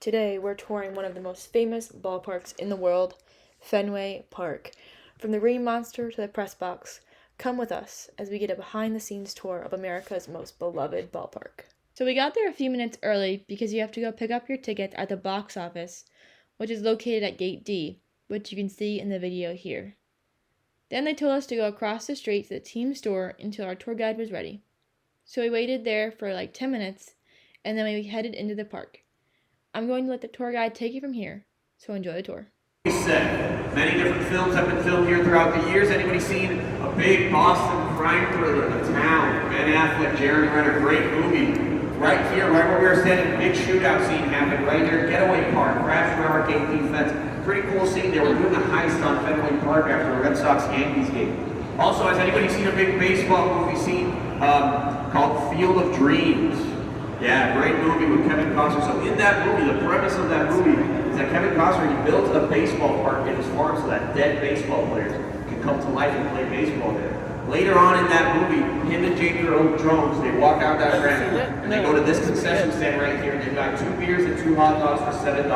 Today, we're touring one of the most famous ballparks in the world, Fenway Park. From the Green Monster to the press box, come with us as we get a behind-the-scenes tour of America's most beloved ballpark. So we got there a few minutes early because you have to go pick up your ticket at the box office, which is located at Gate D, which you can see in the video here. Then they told us to go across the street to the team store until our tour guide was ready. So we waited there for like 10 minutes, and then we headed into the park. I'm going to let the tour guide take you from here, so enjoy the tour. Many different films have been filmed here throughout the years. Anybody seen a big Boston crime thriller, The Town? Ben Affleck, Jeremy Renner, great movie. Right here, right where we were standing, big shootout scene happened right here. Getaway Park, crash our gate defense. Pretty cool scene. They were doing a heist on Fenway Park after a Red Sox-Yankees game. Also, has anybody seen a big baseball movie scene called Field of Dreams? Yeah, great movie with Kevin Costner. So in that movie, the premise of that movie is that Kevin Costner, he built a baseball park in his farm so that dead baseball players can come to life and play baseball there. Later on in that movie, him and James Earl Jones, they walk out that ramp and they go to this concession stand right here and they've got 2 beers and 2 hot dogs for $7.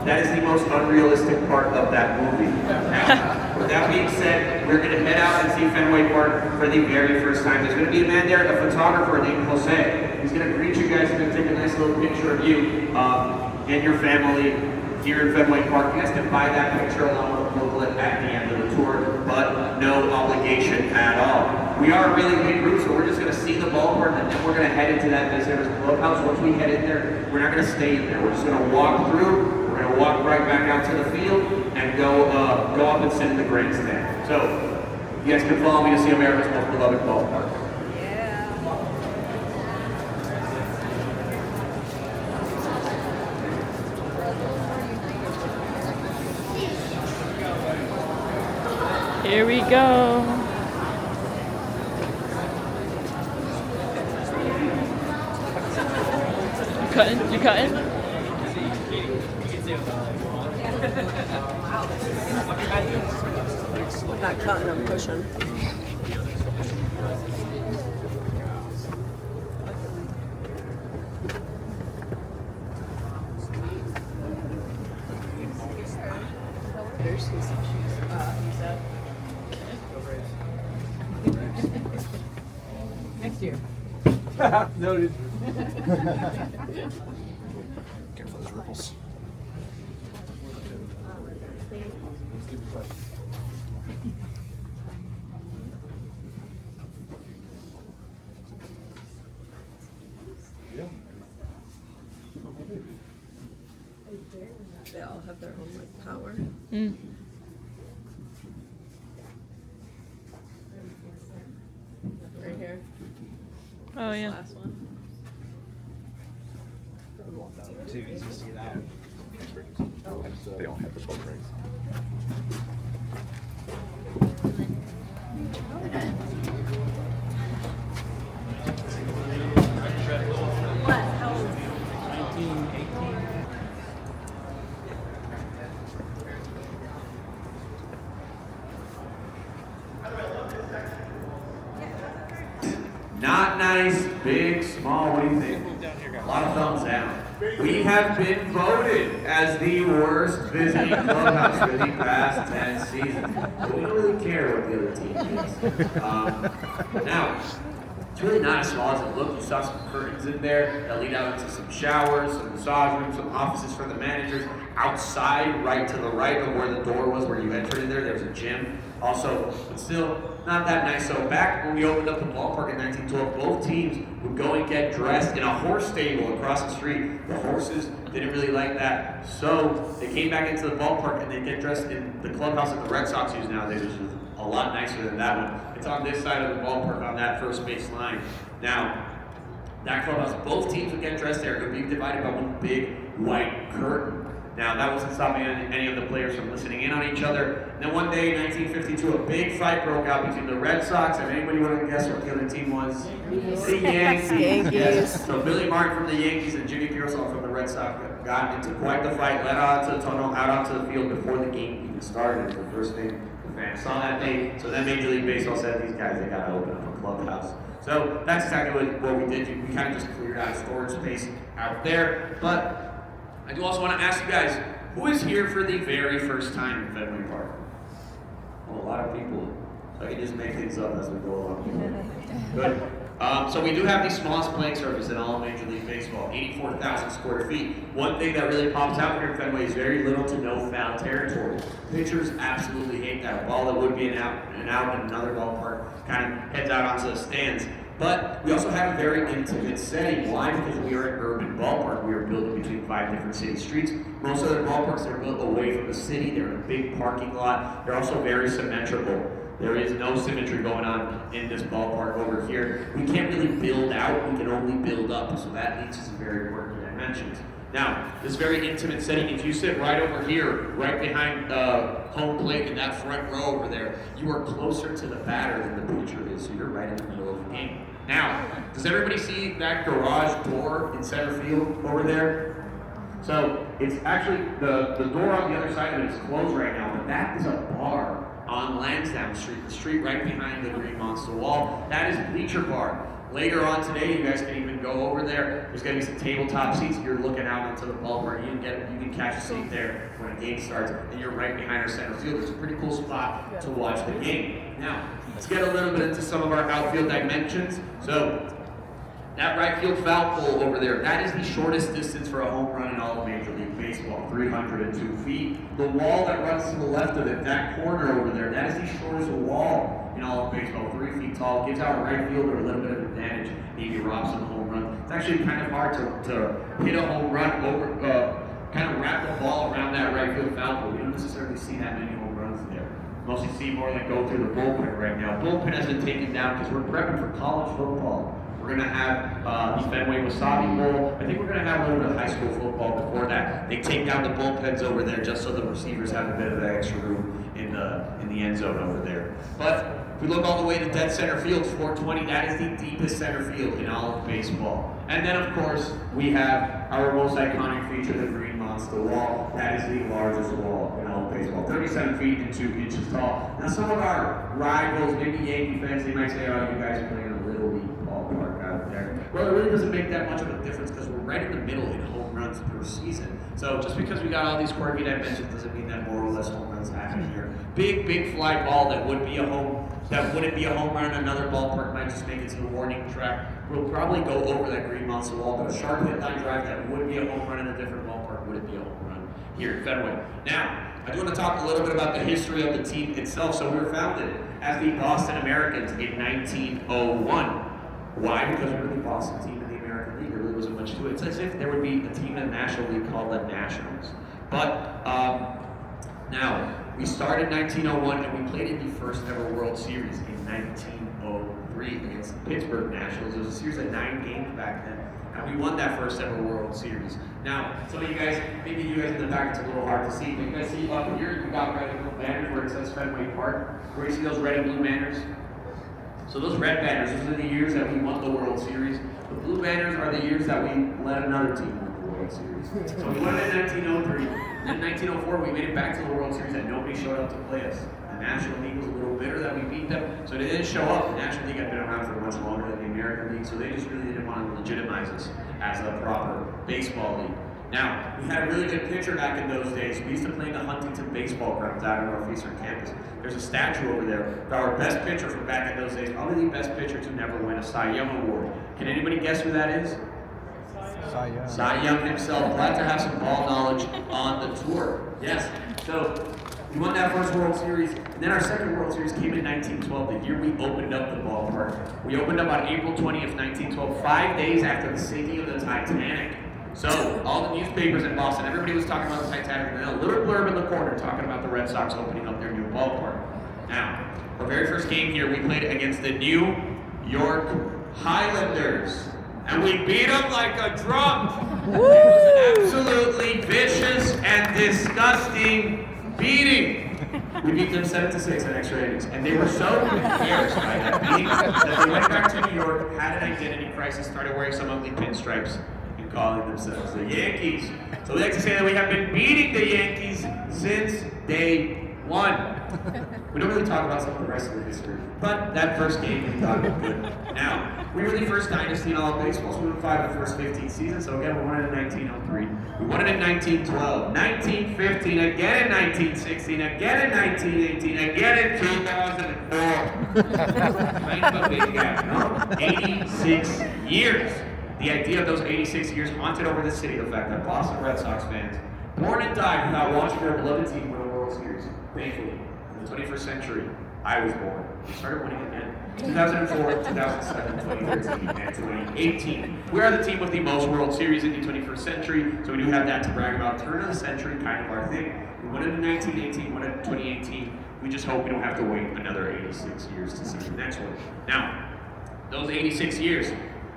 That is the most unrealistic part of that movie. Now, with that being said, we're going to head out and see Fenway Park for the very first time. There's going to be a man there, a photographer named Jose. He's going to greet you guys. He's going to take a nice little picture of you and your family here in Fenway Park. You guys can buy that picture along with a booklet at the end of the tour, but no obligation at all. We are a really big group, so we're just going to see the ballpark and then we're going to head into that visitors clubhouse. Once we head in there, we're not going to stay in there. We're just going to walk through. We're going to walk right back out to the field and go up and sit in the grandstand. So, you guys can follow me to see America's most beloved ballpark. Here we go. You cutting? You cutting? I'm not cutting, I'm pushing. Next year. Noted. Careful those ripples. They all have their own like power. Mm. Right here. Oh yeah. Last one. Too easy to see that. They don't have the boat rings. What? How old? 19, 18. Not nice, big, small, what do you think? A lot of thumbs down. We have been voted as the worst visiting clubhouse for the past 10 seasons. But we don't really care what the other team is. Now, it's really not as small as it looked. You saw some curtains in there that lead out into some showers, some massage rooms, some offices for the managers. Outside, right to the right of where the door was, where you entered in there was a gym. Also, but still, not that nice. So back when we opened up the ballpark in 1912, both teams would go and get dressed in a horse stable across the street. The horses didn't really like that. So they came back into the ballpark and they get dressed in the clubhouse that the Red Sox use nowadays, which is a lot nicer than that one. It's on this side of the ballpark, on that first base line. Now, that clubhouse, both teams would get dressed there. It would be divided by one big white curtain. Now, that wasn't stopping any of the players from listening in on each other. And then one day in 1952, a big fight broke out between the Red Sox, and anybody want to guess what the other team was? The Yankees. Yes. So Billy Martin from the Yankees and Jimmy Pearsall from the Red Sox got into quite the fight, led out to the tunnel, out onto the field before the game even started. The first thing the fans saw that day. So then Major League Baseball said, these guys, they got to open up a clubhouse. So that's exactly what we did. We kind of just cleared out storage space out there. But I do also want to ask you guys, who is here for the very first time in Fenway Park? Well, a lot of people. So I can just make things up as we go along. Good. So we do have the smallest playing surface in all of Major League Baseball, 84,000 square feet. One thing that really pops out here in Fenway is very little to no foul territory. Pitchers absolutely hate that. A ball that would be an out in another ballpark kind of heads out onto the stands. But we also have a very intimate setting. Why? Because we are an urban ballpark. We are built between 5 different city streets. Most other ballparks are built away from the city. They're in a big parking lot. They're also very symmetrical. There is no symmetry going on in this ballpark over here. We can't really build out, we can only build up. So that leads to some very important dimensions. Now, this very intimate setting, if you sit right over here, right behind home plate in that front row over there, you are closer to the batter than the pitcher is, so you're right in the middle of the game. Now, does everybody see that garage door in center field over there? So, it's actually, the door on the other side of it is closed right now, but that is a bar on Lansdowne Street, the street right behind the Green Monster Wall. That is Bleacher Bar. Later on today, you guys can even go over there. There's going to be some tabletop seats. You're looking out onto the ballpark. You can catch a seat there when a game starts, and you're right behind our center field. It's a pretty cool spot to watch the game. Now, let's get a little bit into some of our outfield dimensions. So, that right field foul pole over there, that is the shortest distance for a home run in all of Major League Baseball, 302 feet. The wall that runs to the left of it, that corner over there, that is the shortest wall in all of baseball, 3 feet tall. Gives our right fielder a little bit of advantage, maybe Robson home run. It's actually kind of hard to hit a home run over, kind of wrap the ball around that right field foul pole. You don't necessarily see that many home runs there. Mostly see more that go through the bullpen right now. Bullpen has been taken down because we're prepping for college football. We're going to have the Fenway Wasabi Bowl. I think we're going to have a little bit of high school football before that. They take down the bullpens over there just so the receivers have a bit of extra room in the end zone over there. But if we look all the way to dead center field, 420, that is the deepest center field in all of baseball. And then, of course, we have our most iconic feature, the Green Monster Wall. That is the largest wall in all of baseball, 37 feet and 2 inches tall. Now, some of our rivals, maybe Yankee fans, they might say, oh, you guys are playing a little league ballpark out there. Well, it really doesn't make that much of a difference because we're right in the middle in home runs per season. So just because we got all these quirky dimensions doesn't mean that more or less home runs happen here. Big fly ball that wouldn't be a home run in another ballpark might just make it to the warning track. We'll probably go over that Green Monster Wall, but a sharp hit line drive that would be a home run in a different ballpark wouldn't be a home run here at Fenway. Now, I do want to talk a little bit about the history of the team itself. So we were founded as the Boston Americans in 1901. Why? Because we were the Boston team in the American League. There really wasn't much to it. It's as if there would be a team in the National League called the Nationals. But now, we started in 1901 and we played in the first ever World Series in 1903 against the Pittsburgh Nationals. It was a series of 9 games back then. And we won that first ever World Series. Now, some of you guys, maybe you guys in the back, it's a little hard to see, but you guys see up here, you got red and blue banners where it says Fenway Park. Where you see those red and blue banners? So those red banners, those are the years that we won the World Series. The blue banners are the years that we let another team win the World Series. So we won it in 1903. Then in 1904, we made it back to the World Series and nobody showed up to play us. The National League was a little bitter that we beat them, so they didn't show up. The National League had been around for much longer than the American League, so they just really didn't want to legitimize us as a proper baseball league. Now, we had a really good pitcher back in those days. We used to play in the Huntington baseball grounds out on Northeastern campus. There's a statue over there of our best pitcher from back in those days, probably the best pitcher to never win a Cy Young Award. Can anybody guess who that is? Cy Young himself. Glad to have some ball knowledge on the tour. Yes. So we won that first World Series, and then our second World Series came in 1912, the year we opened up the ballpark. We opened up on April 20th, 1912, 5 days after the sinking of the Titanic. So all the newspapers in Boston, everybody was talking about the Titanic, and then a little blurb in the corner talking about the Red Sox opening up their new ballpark. Now, our very first game here, we played against the New York Highlanders. And we beat them like a drum. It was an absolutely vicious and disgusting beating. We beat them 7-6 in extra innings. And they were so embarrassed by that beating that they went back to New York, had an identity crisis, started wearing some ugly pinstripes, and calling themselves the Yankees. So we like to say that we have been beating the Yankees since day one. We don't really talk about some of the rest of the history, but that first game we thought was good. Now, we were the first dynasty in all of baseball, so we won 5 of the first 15 seasons. So again, we won it in 1903. We won it in 1912, 1915, again in 1916, again in 1918, again in 2004. Kind of a big gap, no? 86 years. The idea of those 86 years haunted over the city, the fact that Boston Red Sox fans, born and died without watching their beloved team win a World Series. Thankfully, in the 21st century, I was born. We started winning again. 2004, 2007, 2013, and 2018. We are the team with the most World Series in the 21st century, so we do have that to brag about. Turn of the century, kind of our thing. We won it in 1918, won it in 2018. We just hope we don't have to wait another 86 years to see the next one. Now, those 86 years,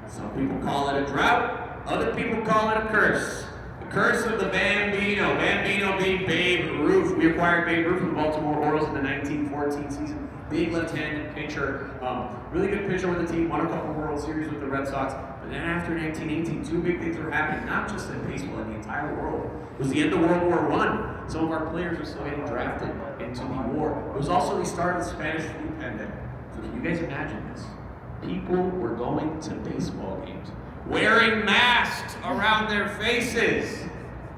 some people call it a drought, other people call it a curse. The curse of the Bambino. Bambino being Babe Ruth. We acquired Babe Ruth from the Baltimore Orioles in the 1914 season. Big left-handed pitcher, really good pitcher with the team, won a couple World Series with the Red Sox. But then after 1918, two big things were happening, not just in baseball, in the entire world. It was the end of World War I. Some of our players were still getting drafted into the war. It was also the start of the Spanish flu pandemic. So can you guys imagine this? People were going to baseball games, wearing masks around their faces.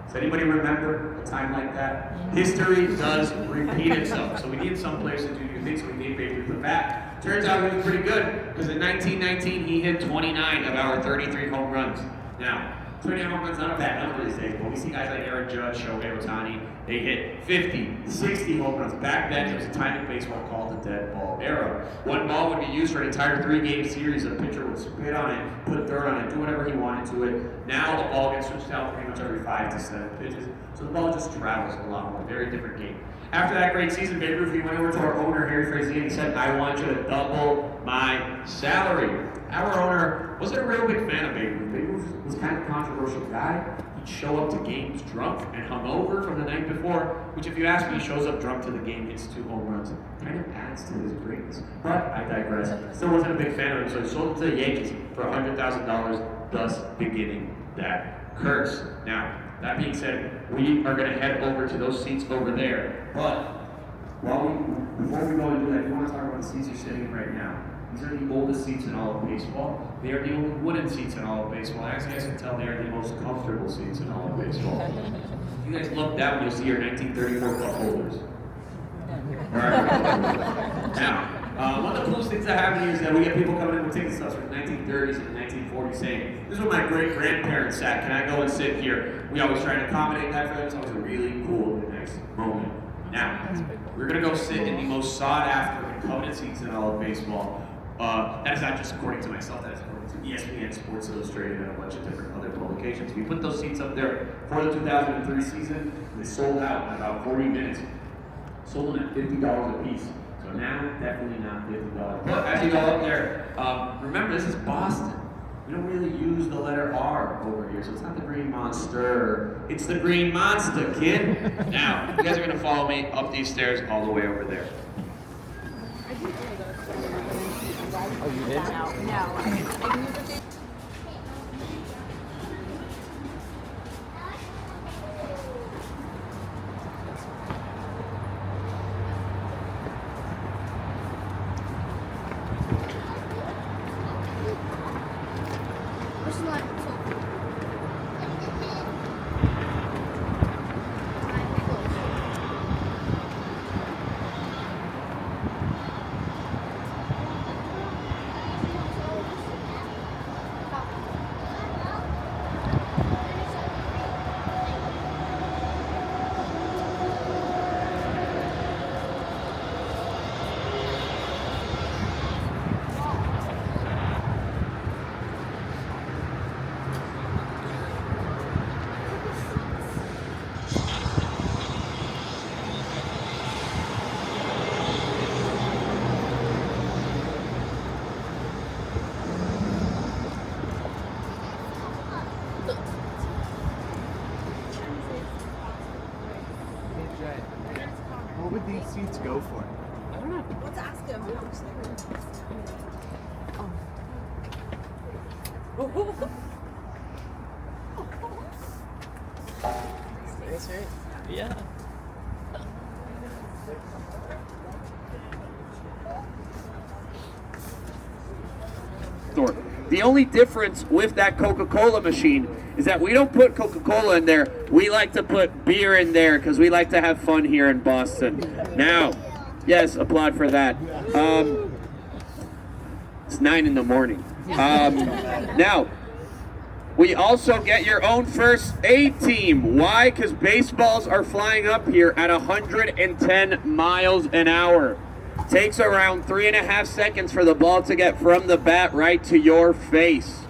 Does anybody remember a time like that? History does repeat itself. So we need some players to do new things. So we need Babe Ruth with that. Turns out he was pretty good, because in 1919 he hit 29 of our 33 home runs. Now, 29 home runs not a bad number these days, but we see guys like Aaron Judge, Shohei Ohtani, they hit 50, 60 home runs. Back then, it was a time in baseball called the dead ball era. One ball would be used for an entire 3-game series. A pitcher would spit on it, put dirt on it, do whatever he wanted to it. Now the ball gets switched out pretty much every 5 to 7 pitches. So the ball just travels a lot more. Very different game. After that great season, Babe Ruth, he went over to our owner, Harry Frazier, and he said, I want you to double my salary. Our owner wasn't a real big fan of Babe Ruth. Babe Ruth was kind of a controversial guy. He'd show up to games drunk and hungover from the night before, which if you ask me, he shows up drunk to the game, hits 2 home runs. Kind of adds to his greatness. But I digress. Still wasn't a big fan of him, so he sold him to the Yankees for $100,000, thus beginning that curse. Now, that being said, we are going to head over to those seats over there. But before we go and do that, I do want to talk about the seats you're sitting in right now. These are the oldest seats in all of baseball. They are the only wooden seats in all of baseball. As you guys can tell, they are the most comfortable seats in all of baseball. If you guys look down, you'll see your 1934 cup holders. Right. Now, one of the coolest things that happen here is that we get people coming in with ticket stubs from the 1930s and the 1940s saying, this is where my great-grandparents sat. Can I go and sit here? We always try to accommodate that for them. It's always a really cool next moment. Now, we're going to go sit in the most sought-after and coveted seats in all of baseball. That is not just according to myself, that is according to ESPN, Sports Illustrated, and a bunch of different other publications. We put those seats up there for the 2003 season. They sold out in about 40 minutes. Sold them at $50 a piece. So now, definitely not $50. But as you go up there, remember this is Boston. We don't really use the letter R over here, so it's not the Green Monster. It's the Green Monster, kid. Now, you guys are going to follow me up these stairs all the way over there. Oh, you did? No, I knew that they What would these seats go for? let's ask him. Nice, right? Yeah. store. The only difference with that Coca-Cola machine is that we don't put Coca-Cola in there. We like to put beer in there because we like to have fun here in Boston. Now, yes, applaud for that. It's 9 in the morning. Now, we also get your own first aid team. Why? Because baseballs are flying up here at 110 miles an hour. Takes around 3.5 seconds for the ball to get from the bat right to your face.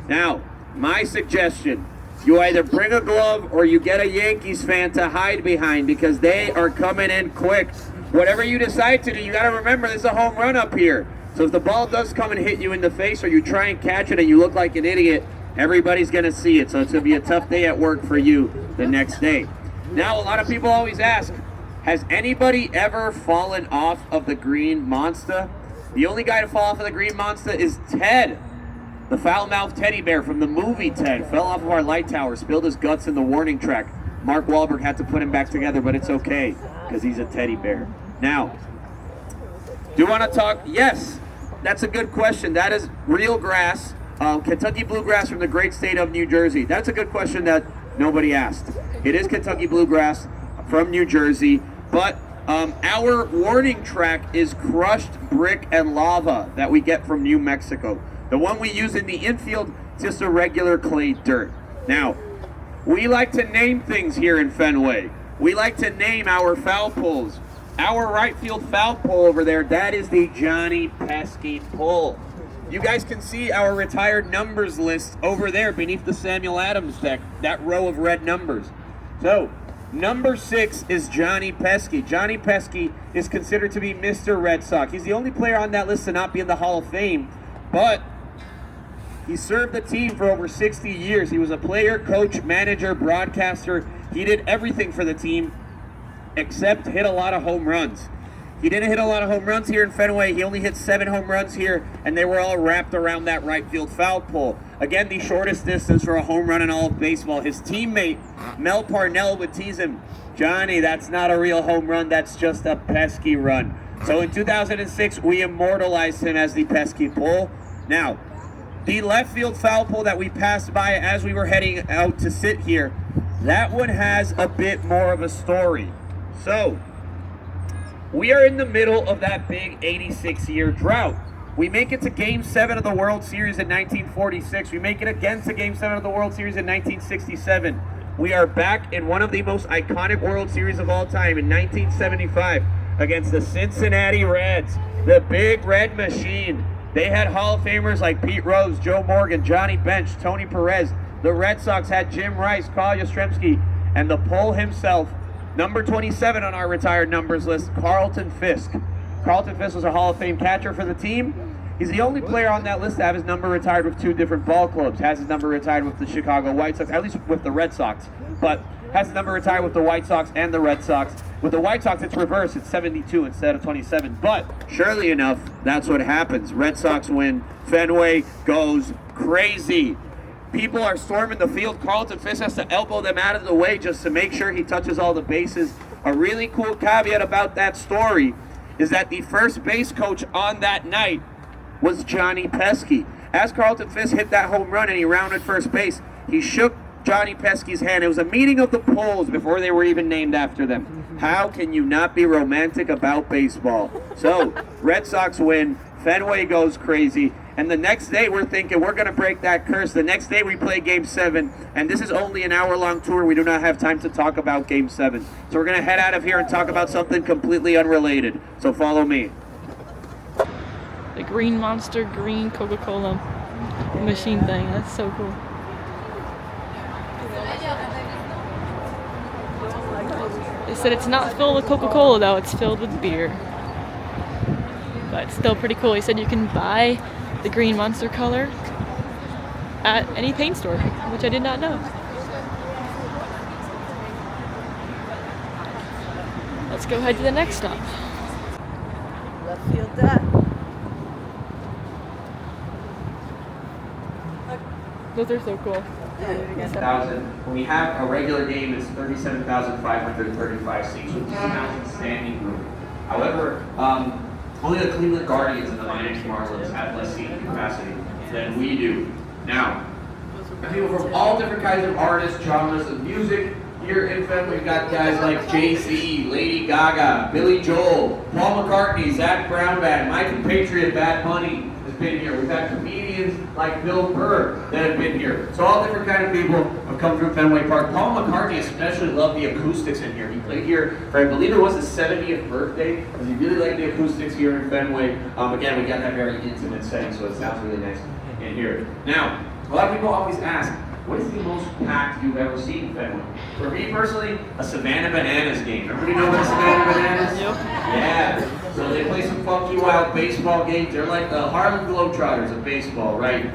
Now, my suggestion, you either bring a glove or you get a Yankees fan to hide behind because they are coming in quick. Whatever you decide to do, you got to remember there's a home run up here. So if the ball does come and hit you in the face or you try and catch it and you look like an idiot, everybody's going to see it. So it's going to be a tough day at work for you the next day. Now, a lot of people always ask, has anybody ever fallen off of the Green Monster? The only guy to fall off of the Green Monster is Ted, the foul-mouthed teddy bear from the movie Ted. Fell off of our light tower, spilled his guts in the warning track. Mark Wahlberg had to put him back together, but it's okay because he's a teddy bear. Now, do you want to talk? Yes, that's a good question. That is real grass, Kentucky bluegrass from the great state of New Jersey. That's a good question that nobody asked. It is Kentucky bluegrass from New Jersey. But our warning track is crushed brick and lava that we get from New Mexico. The one we use in the infield is just a regular clay dirt. Now, we like to name things here in Fenway. We like to name our foul poles. Our right field foul pole over there, that is the Johnny Pesky pole. You guys can see our retired numbers list over there beneath the Samuel Adams deck, that row of red numbers. So, number 6 is Johnny Pesky. Johnny Pesky is considered to be Mr. Red Sox. He's the only player on that list to not be in the Hall of Fame, but he served the team for over 60 years. He was a player, coach, manager, broadcaster. He did everything for the team except hit a lot of home runs. He didn't hit a lot of home runs here in Fenway. He only hit 7 home runs here, and they were all wrapped around that right field foul pole. Again, the shortest distance for a home run in all of baseball. His teammate, Mel Parnell, would tease him, "Johnny, that's not a real home run. That's just a pesky run." So in 2006, we immortalized him as the pesky pole. Now, the left field foul pole that we passed by as we were heading out to sit here, that one has a bit more of a story. So, we are in the middle of that big 86-year drought. We make it to Game 7 of the World Series in 1946. We make it again to Game 7 of the World Series in 1967. We are back in one of the most iconic World Series of all time in 1975 against the Cincinnati Reds, the Big Red Machine. They had Hall of Famers like Pete Rose, Joe Morgan, Johnny Bench, Tony Perez. The Red Sox had Jim Rice, Carl Yastrzemski, and the pole himself, number 27 on our retired numbers list, Carlton Fisk. Carlton Fisk was a Hall of Fame catcher for the team. He's the only player on that list to have his number retired with 2 different ball clubs. Has his number retired with the Chicago White Sox, at least with the Red Sox, but has his number retired with the White Sox and the Red Sox. With the White Sox, it's reversed. It's 72 instead of 27. But surely enough, that's what happens. Red Sox win. Fenway goes crazy. People are storming the field. Carlton Fisk has to elbow them out of the way just to make sure he touches all the bases. A really cool caveat about that story is that the first base coach on that night was Johnny Pesky. As Carlton Fisk hit that home run and he rounded first base, he shook Johnny Pesky's hand. It was a meeting of the poles before they were even named after them. How can you not be romantic about baseball? So, Red Sox win. Fenway goes crazy. And the next day, we're thinking we're going to break that curse. The next day, we play Game 7. And this is only an hour-long tour. We do not have time to talk about Game 7. So we're going to head out of here and talk about something completely unrelated. So follow me. The Green Monster green Coca-Cola machine thing. That's so cool. They said it's not filled with Coca-Cola though, it's filled with beer. But it's still pretty cool. He said you can buy the Green Monster color at any paint store, which I did not know. Let's go head to the next stop. Left field that. Those are so cool. 1,000. When we have a regular game, it's 37,535 seats, which is an outstanding room. However, only the Cleveland Guardians and the Miami Marlins have less seating capacity. than we do. Now, people from all different kinds of artists, genres of music. Here in Fenway, we've got guys like Jay-Z, Lady Gaga, Billy Joel, Paul McCartney, Zach Brown Band, my compatriot Bad Bunny has been here. We've got comedians like Bill Burr that have been here. So all different kind of people have come through Fenway Park. Paul McCartney especially loved the acoustics in here. He played here for, I believe it was his 70th birthday, because he really liked the acoustics here in Fenway. Again, we got that very intimate setting, so it sounds really nice in here. Now, a lot of people always ask, what is the most packed you've ever seen in Fenway? For me personally, a Savannah Bananas game. Everybody know what a Savannah Bananas? Yep. Yeah. So they play some funky wild baseball games. They're like the Harlem Globetrotters of baseball, right?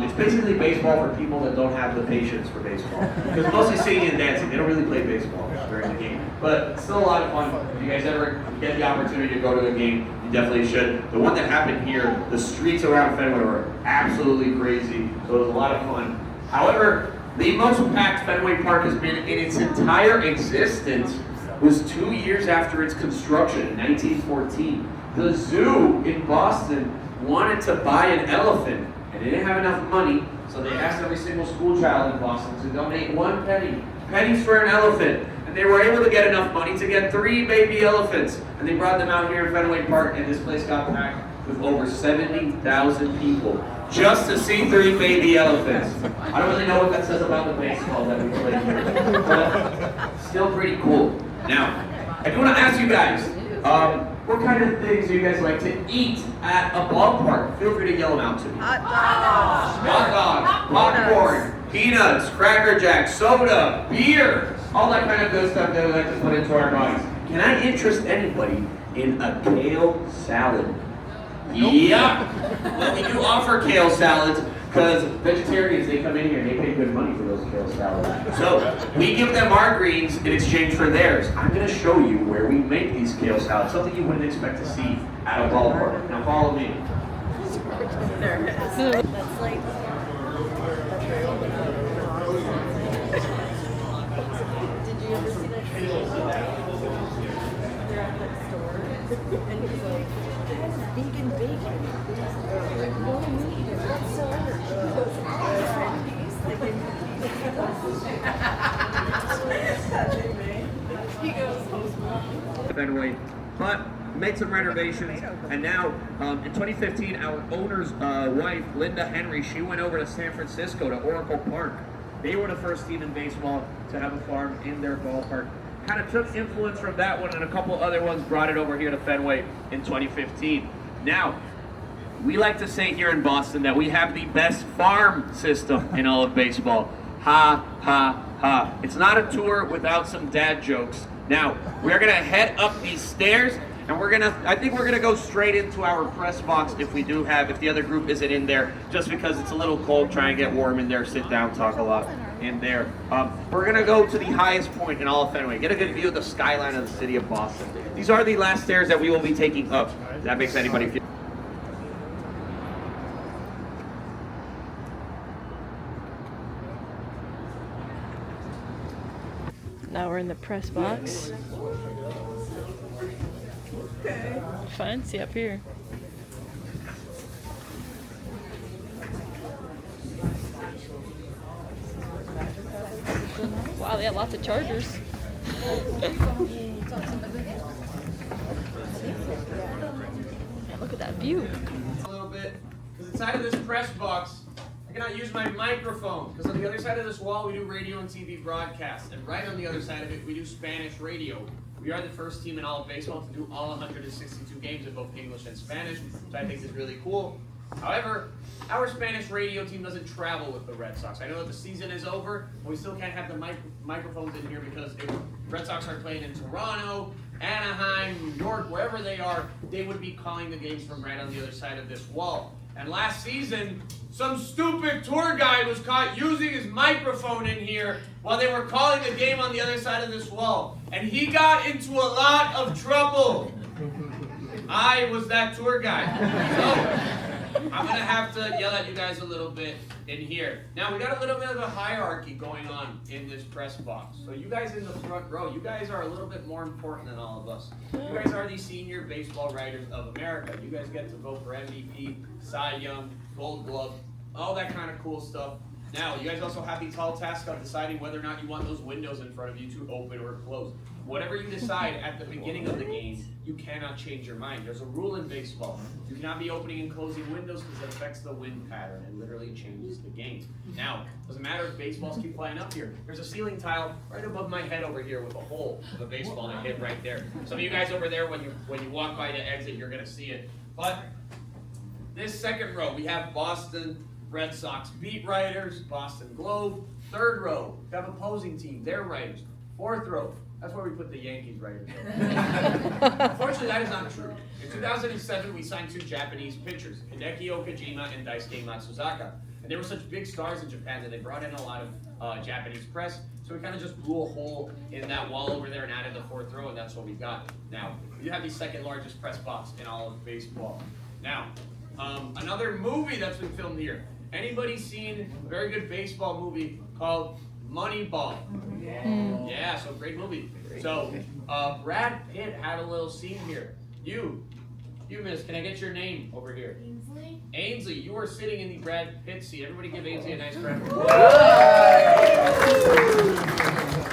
It's basically baseball for people that don't have the patience for baseball. Because mostly singing and dancing. They don't really play baseball during the game. But it's still a lot of fun. If you guys ever get the opportunity to go to a game, you definitely should. The one that happened here, the streets around Fenway were absolutely crazy. So it was a lot of fun. However, the most packed Fenway Park has been in its entire existence was 2 years after its construction in 1914. The zoo in Boston wanted to buy an elephant, and they didn't have enough money, so they asked every single school child in Boston to donate 1 penny. Pennies for an elephant. And they were able to get enough money to get 3 baby elephants. And they brought them out here in Fenway Park, and this place got packed with over 70,000 people just to see 3 baby elephants. I don't really know what that says about the baseball that we play here, but still pretty cool. Now, I do want to ask you guys, what kind of things do you guys like to eat at a ballpark? Feel free to yell them out to me. Hot dogs, popcorn, peanuts, Cracker Jacks, soda, beer, all that kind of good stuff that we like to put into our bodies. Can I interest anybody in a kale salad? Yeah. Well, we do offer kale salads because vegetarians, they come in here and they pay good money for those kale salads. So we give them our greens in exchange for theirs. I'm going to show you where we make these kale salads, something you wouldn't expect to see at a ballpark. Now follow me. There it is. That's like... Did you ever see that video? They're at that store, and he's like, vegan bacon. They're like, no meat. That's so weird. He goes, Fenway, but made some renovations, and now in 2015, our owner's wife, Linda Henry, she went over to San Francisco to Oracle Park. They were the first team in baseball to have a farm in their ballpark. Kind of took influence from that one, and a couple other ones brought it over here to Fenway in 2015. Now, we like to say here in Boston that we have the best farm system in all of baseball. Ha, ha, ha. It's not a tour without some dad jokes. Now, we're going to head up these stairs, and I think we're going to go straight into our press box if the other group isn't in there, just because it's a little cold, try and get warm in there, sit down, talk a lot in there. We're going to go to the highest point in all of Fenway, get a good view of the skyline of the city of Boston. These are the last stairs that we will be taking up. If that makes anybody feel... Now we're in the press box. okay. Fancy up here. Wow, they have lots of chargers. Man, look at that view. A little bit, because inside of this press box, I cannot use my microphone, because on the other side of this wall we do radio and TV broadcasts, and right on the other side of it we do Spanish radio. We are the first team in all of baseball to do all 162 games in both English and Spanish, which I think is really cool. However, our Spanish radio team doesn't travel with the Red Sox. I know that the season is over, but we still can't have the microphones in here because if Red Sox are playing in Toronto, Anaheim, New York, wherever they are, they would be calling the games from right on the other side of this wall. And last season, some stupid tour guide was caught using his microphone in here while they were calling the game on the other side of this wall. And he got into a lot of trouble. I was that tour guide. So, I'm going to have to yell at you guys a little bit in here. Now, we got a little bit of a hierarchy going on in this press box. So you guys in the front row, you guys are a little bit more important than all of us. You guys are the senior baseball writers of America. You guys get to vote for MVP, Cy Young, Gold Glove, all that kind of cool stuff. Now, you guys also have the tall task of deciding whether or not you want those windows in front of you to open or close. Whatever you decide at the beginning of the game, you cannot change your mind. There's a rule in baseball. You cannot be opening and closing windows because it affects the wind pattern and literally changes the game. Now, doesn't matter if baseballs keep flying up here. There's a ceiling tile right above my head over here with a hole of a baseball to hit right there. Some of you guys over there, when you walk by the exit, you're going to see it. But this second row, we have Boston Red Sox beat writers, Boston Globe. Third row, we have opposing team, their writers. Fourth row, that's where we put the Yankees writers. Unfortunately, that is not true. In 2007, we signed 2 Japanese pitchers, Hideki Okajima and Daisuke Matsuzaka. And they were such big stars in Japan that they brought in a lot of Japanese press. So we kind of just blew a hole in that wall over there and added the 4th row, and that's what we got. Now, you have the 2nd largest press box in all of baseball. Now, another movie that's been filmed here. Anybody seen a very good baseball movie called Moneyball? Yeah, so great movie. So Brad Pitt had a little scene here. You miss, can I get your name over here? Ainsley. Ainsley, you are sitting in the Brad Pitt seat. Everybody give Ainsley a nice round.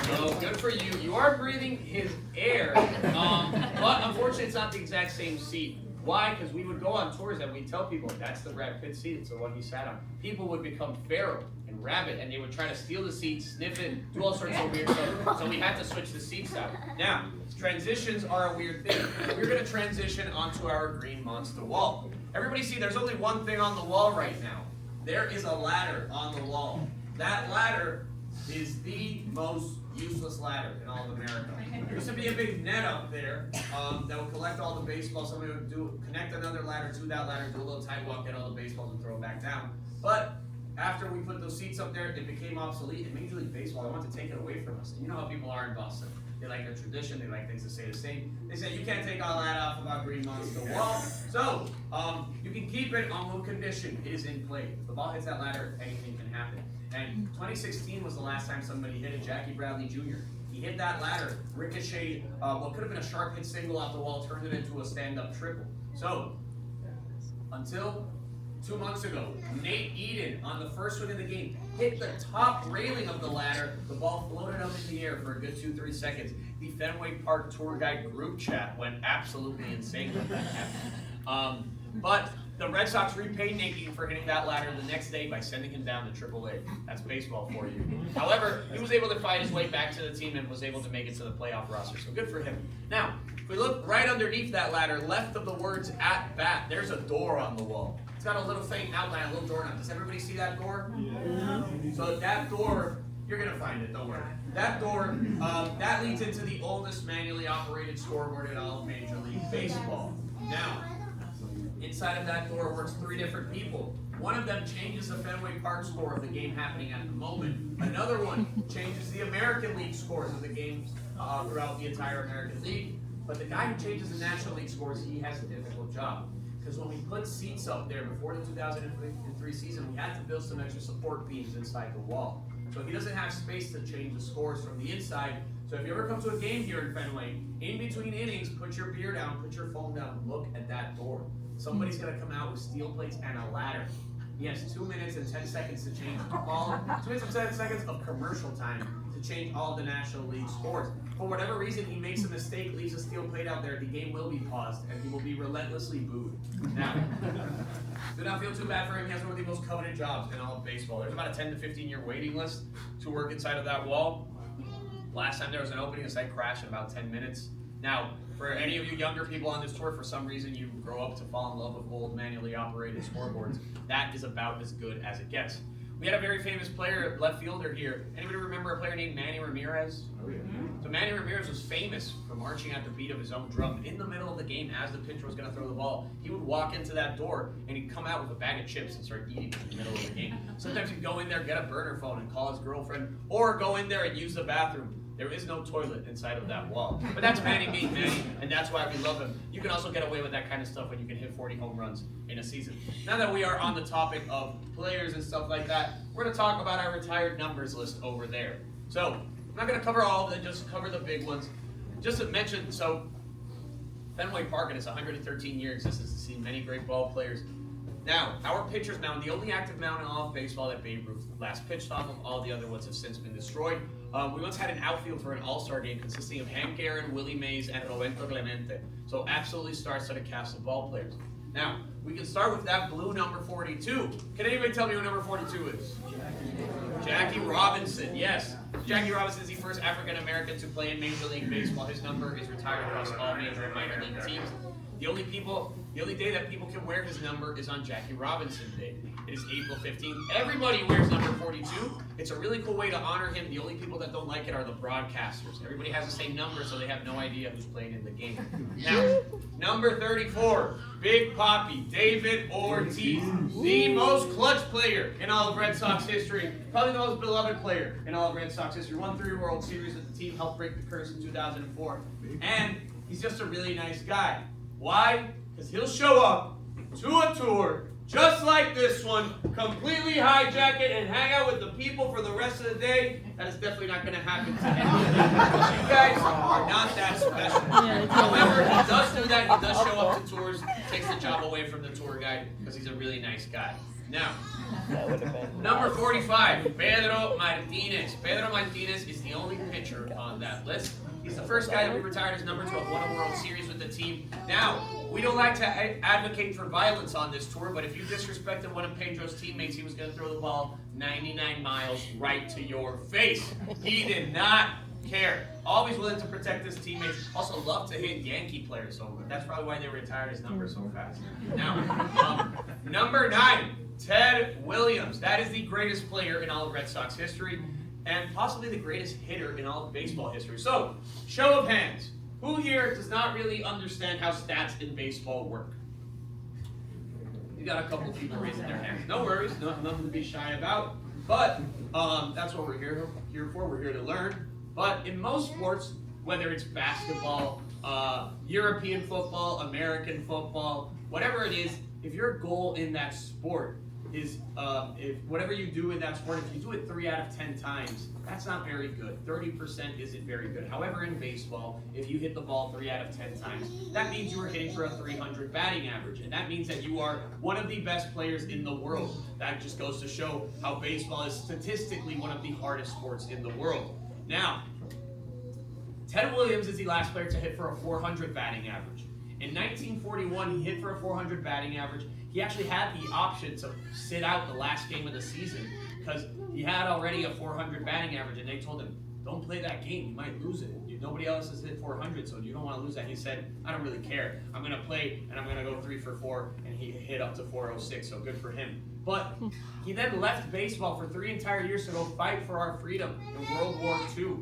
So good for you. You are breathing his air, but unfortunately it's not the exact same seat. Why? Because we would go on tours and we'd tell people, that's the Brad Pitt seat, it's the one he sat on. People would become feral and rabid, and they would try to steal the seat, sniff it, do all sorts of weird stuff. So we had to switch the seats out. Now, transitions are a weird thing. We're going to transition onto our green monster wall. Everybody see, there's only one thing on the wall right now. There is a ladder on the wall. That ladder is the most useless ladder in all of America. There used to be a big net up there that would collect all the baseballs. Somebody would connect another ladder to that ladder, do a little tight walk, get all the baseballs, and throw it back down. But after we put those seats up there, it became obsolete. And Major League Baseball, they wanted to take it away from us. And you know how people are in Boston. They like their tradition. They like things to stay the same. They said, you can't take all that off of our green monster wall. So you can keep it on one condition. It is in play. If the ball hits that ladder, anything can happen. And 2016 was the last time somebody hit it, Jackie Bradley Jr. He hit that ladder, ricocheted what could have been a sharp hit single off the wall, turned it into a stand-up triple. So, until 2 months ago, Nate Eden, on the first swing of the game, hit the top railing of the ladder. The ball floated up in the air for a good 2-3 seconds. The Fenway Park tour guide group chat went absolutely insane when that happened. But the Red Sox repaid Nate Eden for hitting that ladder the next day by sending him down to AAA. That's baseball for you. However, he was able to fight his way back to the team and was able to make it to the playoff roster, so good for him. Now, if we look right underneath that ladder, left of the words "at bat," there's a door on the wall. It's got a little faint outline, a little door on it. Does everybody see that door? Yeah. So that door, you're going to find it, don't worry. That door, that leads into the oldest manually operated scoreboard in all of Major League Baseball. Now, inside of that door works 3 different people. One of them changes the Fenway Park score of the game happening at the moment. Another one changes the American League scores of the games throughout the entire American League. But the guy who changes the National League scores, he has a difficult job. Because when we put seats up there before the 2003 season, we had to build some extra support beams inside the wall. So he doesn't have space to change the scores from the inside. So if you ever come to a game here in Fenway, in between innings, put your beer down, put your phone down, look at that door. Somebody's going to come out with steel plates and a ladder. He has 2 minutes and 10 seconds to change all 2 minutes and 10 seconds of commercial time to change all the National League scores. For whatever reason, he makes a mistake, leaves a steel plate out there. The game will be paused, and he will be relentlessly booed. Now, do not feel too bad for him. He has one of the most coveted jobs in all of baseball. There's about a 10 to 15 year waiting list to work inside of that wall. Last time there was an opening, the site crashed in about 10 minutes. Now, for any of you younger people on this tour, for some reason you grow up to fall in love with old manually operated scoreboards, that is about as good as it gets. We had a very famous player, left fielder here. Anybody remember a player named Manny Ramirez? Oh, yeah. So Manny Ramirez was famous for marching at the beat of his own drum in the middle of the game as the pitcher was going to throw the ball. He would walk into that door and he'd come out with a bag of chips and start eating in the middle of the game. Sometimes he'd go in there, get a burner phone and call his girlfriend, or go in there and use the bathroom. There is no toilet inside of that wall. But that's Manny being Manny, and that's why we love him. You can also get away with that kind of stuff when you can hit 40 home runs in a season. Now that we are on the topic of players and stuff like that, we're going to talk about our retired numbers list over there. So, I'm not going to cover all of them, just cover the big ones. Just to mention, so Fenway Park in its 113-year existence has seen many great ball players Now, our pitchers mound, the only active mound in all of baseball that Babe Ruth last pitched off of, all the other ones have since been destroyed. We once had an outfield for an all-star game consisting of Hank Aaron, Willie Mays, and Roberto Clemente. So absolutely star-studded cast of ball players. Now, we can start with that blue number 42. Can anybody tell me who number 42 is? Jackie Robinson, yes. Jackie Robinson is the first African-American to play in Major League Baseball. His number is retired across all major and minor league teams. The only day that people can wear his number is on Jackie Robinson Day. It is April 15th. Everybody wears number 42. It's a really cool way to honor him. The only people that don't like it are the broadcasters. Everybody has the same number, so they have no idea who's playing in the game. Now, number 34, Big Papi, David Ortiz, the most clutch player in all of Red Sox history, probably the most beloved player in all of Red Sox history. Won 3 World Series with the team, helped break the curse in 2004. And he's just a really nice guy. Why? Because he'll show up to a tour just like this one, completely hijack it and hang out with the people for the rest of the day. That is definitely not going to happen to anyone. You guys are not that special. However, he does do that. He does show up to tours, takes the job away from the tour guide because he's a really nice guy. Now, number 45, Pedro Martinez. Pedro Martinez is the only pitcher on that list. He's the first guy that we retired his number to have won a World Series with the team. Now, we don't like to advocate for violence on this tour, but if you disrespected one of Pedro's teammates, he was going to throw the ball 99 miles right to your face. He did not care. Always willing to protect his teammates. Also loved to hit Yankee players, so that's probably why they retired his number so fast. Now, number 9, Ted Williams. That is the greatest player in all of Red Sox history, and possibly the greatest hitter in all of baseball history. So, show of hands. Who here does not really understand how stats in baseball work? You got a couple people raising their hands. No worries, nothing to be shy about. But that's what we're here for. We're here to learn. But in most sports, whether it's basketball, European football, American football, whatever it is, if your goal in that sport is, if whatever you do in that sport, if you do it 3 out of 10 times, that's not very good. 30% isn't very good. However, in baseball, if you hit the ball 3 out of 10 times, that means you are hitting for a 300 batting average. And that means that you are one of the best players in the world. That just goes to show how baseball is statistically one of the hardest sports in the world. Now, Ted Williams is the last player to hit for a 400 batting average. In 1941, he hit for a 400 batting average. He actually had the option to sit out the last game of the season because he had already a 400 batting average, and they told him, don't play that game, you might lose it. Nobody else has hit 400, so you don't want to lose that. He said, I don't really care. I'm going to play, and I'm going to go 3 for 4, and he hit up to 406, so good for him. But he then left baseball for 3 entire years to go fight for our freedom in World War II.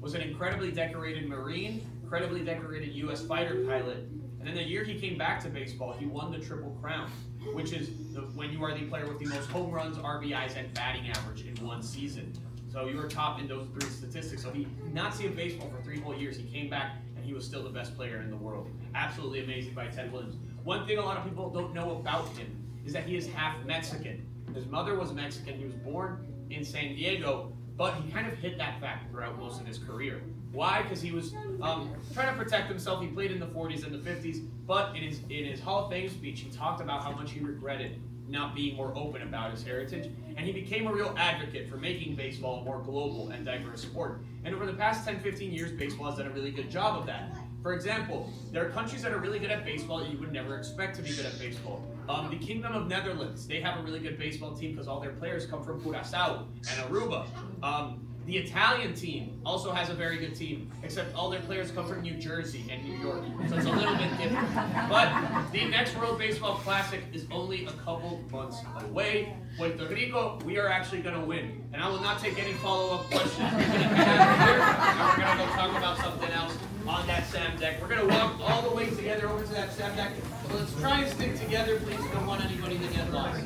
Was an incredibly decorated Marine, incredibly decorated U.S. fighter pilot. And in the year he came back to baseball, he won the Triple Crown, which is when you are the player with the most home runs, RBIs, and batting average in one season. So you were top in those 3 statistics. So he did not see a baseball for 3 whole years. He came back, and he was still the best player in the world. Absolutely amazing by Ted Williams. One thing a lot of people don't know about him is that he is half Mexican. His mother was Mexican. He was born in San Diego, but he kind of hid that fact throughout most of his career. Why? Because he was trying to protect himself. He played in the 40s and the 50s, but in his Hall of Fame speech, he talked about how much he regretted not being more open about his heritage, and he became a real advocate for making baseball a more global and diverse sport. And over the past 10-15 years, baseball has done a really good job of that. For example, there are countries that are really good at baseball that you would never expect to be good at baseball. The Kingdom of Netherlands, they have a really good baseball team because all their players come from Curaçao and Aruba. The Italian team also has a very good team, except all their players come from New Jersey and New York, so it's a little bit different. But the next World Baseball Classic is only a couple months away. Puerto Rico, we are actually going to win. And I will not take any follow-up questions. We're going to get out of here, and we're going to go talk about something else on that SAM deck. We're going to walk all the way together over to that SAM deck. So let's try and stick together, please. We don't want anybody to get lost.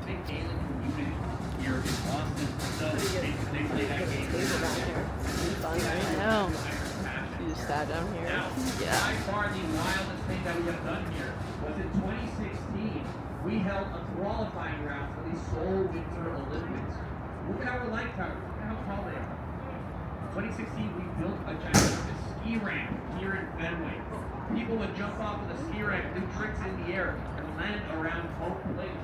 big Gaelic community here in Boston. So they play that game. Table down here. Fun, right? I know. You just sat down here. Now, Yeah. by far the wildest thing that we have done here was in 2016, we held a qualifying round for the Seoul Winter Olympics. Look at our light towers. Look at how tall they are. 2016, we built a gigantic ski ramp here in Fenway. People would jump off of the ski ramp, do tricks in the air, and land around home plate.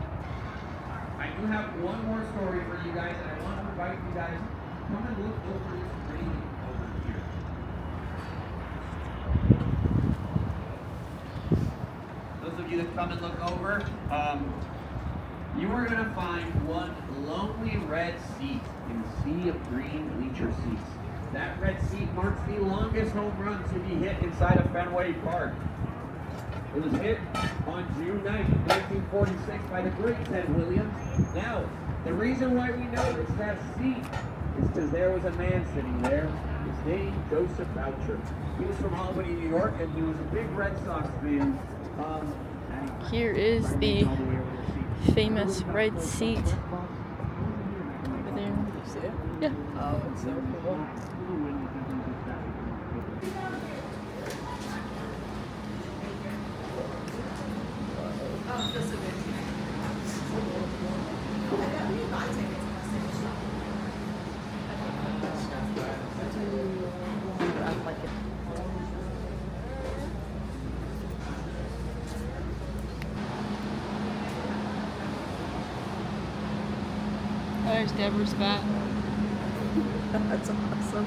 I do have one more story for you guys, and I want to invite you guys to come and look over this railing over here. Those of you that come and look over, you are going to find one lonely red seat in a sea of green bleacher seats. That red seat marks the longest home run to be hit inside of Fenway Park. It was hit on June 9th, 1946 by the great Ted Williams. Now, the reason why we know it's that seat is because there was a man sitting there. His name, Joseph Boucher. He was from Albany, New York, and he was a big Red Sox fan. Here is the famous red seat. Over there. You see it? Yeah. Oh, it's so cool. I like it. There's Deborah's bat. That's awesome.